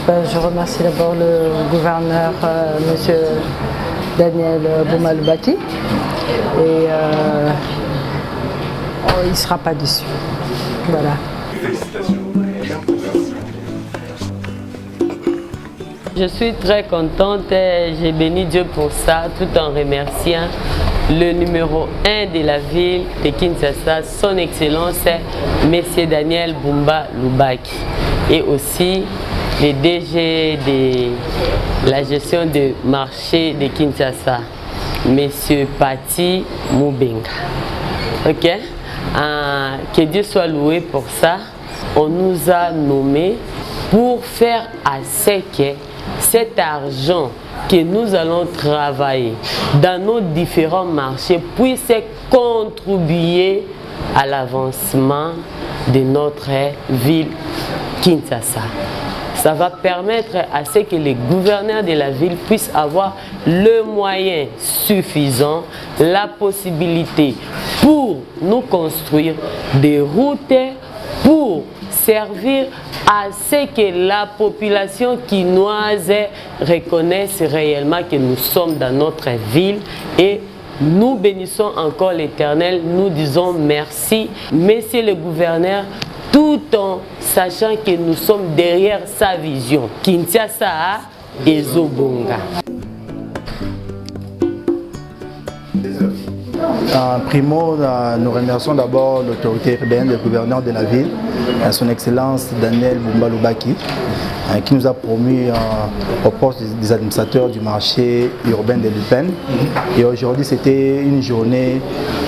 Je remercie d'abord le gouverneur, M. Daniel Boumba Loubaki. Et il ne sera pas déçu. Voilà. Félicitations. Je suis très contente et j'ai béni Dieu pour ça, tout en remerciant le numéro 1 de la ville de Kinshasa, son Excellence, M. Daniel Boumba Loubaki, et aussi le DG de la gestion de marché de Kinshasa, M. Pati Moubenga. Ok? Que Dieu soit loué pour ça. On nous a nommés pour faire assez que cet argent que nous allons travailler dans nos différents marchés puisse contribuer à l'avancement de notre ville Kinshasa. Ça va permettre à ce que les gouverneurs de la ville puissent avoir le moyen suffisant, la possibilité pour nous construire des routes, pour servir à ce que la population quinoise reconnaisse réellement que nous sommes dans notre ville, et nous bénissons encore l'Éternel, nous disons merci, Monsieur le gouverneur, tout en sachant que nous sommes derrière sa vision. Kinshasa et Zobonga. Primo, nous remercions d'abord l'autorité urbaine, le gouverneur de la ville, son Excellence Daniel Boumba Loubaki, qui nous a promu au poste des administrateurs du marché urbain de Lupin. Et aujourd'hui, c'était une journée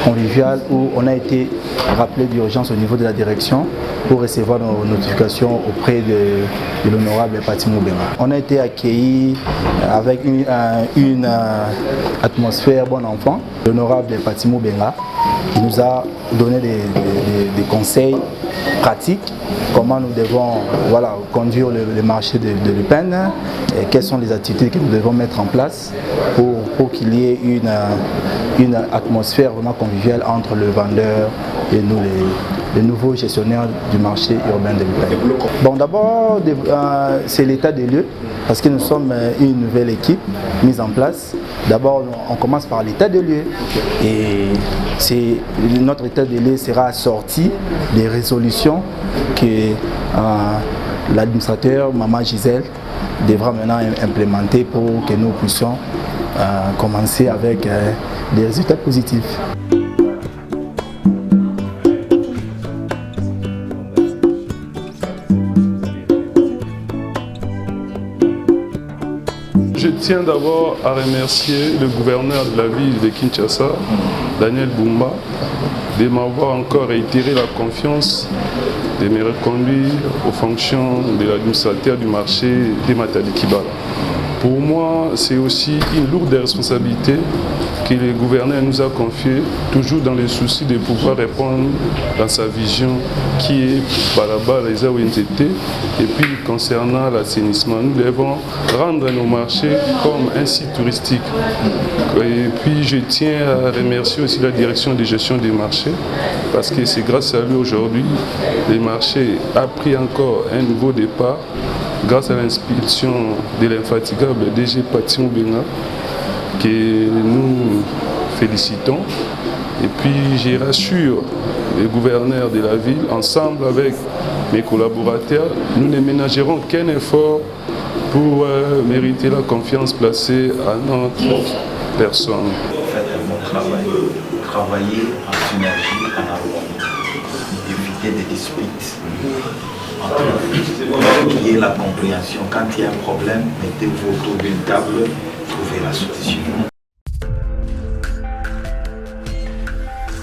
conviviale où on a été rappelé d'urgence au niveau de la direction pour recevoir nos notifications auprès de l'honorable Pati Moubenga. On a été accueillis avec une atmosphère bon enfant. L'honorable Pati Moubenga, qui nous a donné des conseils pratiques, comment nous devons conduire le marché de Lupin, et quelles sont les activités que nous devons mettre en place pour qu'il y ait une atmosphère vraiment conviviale entre le vendeur et nous, les nouveaux gestionnaires du marché urbain de Lupin. Bon, d'abord, c'est l'état des lieux, parce que nous sommes une nouvelle équipe mise en place. D'abord, on commence par l'état des lieux, et notre état des lieux sera assorti des résolutions que l'administrateur, Maman Gisèle, devra maintenant implémenter pour que nous puissions commencer avec des résultats positifs. Je tiens d'abord à remercier le gouverneur de la ville de Kinshasa, Daniel Boumba, de m'avoir encore réitéré la confiance de me reconduire aux fonctions de l'administrateur du marché de Matadi Kibala. Pour moi, c'est aussi une lourde responsabilité que le gouverneur nous a confiée, toujours dans le souci de pouvoir répondre dans sa vision qui est Balaba, les AONTT. Et puis concernant l'assainissement, nous devons rendre nos marchés comme un site touristique. Et puis je tiens à remercier aussi la direction de gestion des marchés, parce que c'est grâce à lui aujourd'hui, le marché a pris encore un nouveau départ, grâce à l'inspiration de l'infatigable DG Pati Moubenga, que nous félicitons. Et puis je rassure les gouverneurs de la ville, ensemble avec mes collaborateurs, nous ne ménagerons qu'un effort pour mériter la confiance placée à notre personne. Faites un bon travail, travailler en synergie, en harmonie, éviter des disputes entre vous, qu'il y ait la compréhension. Quand il y a un problème, mettez-vous autour d'une table, trouvez la solution.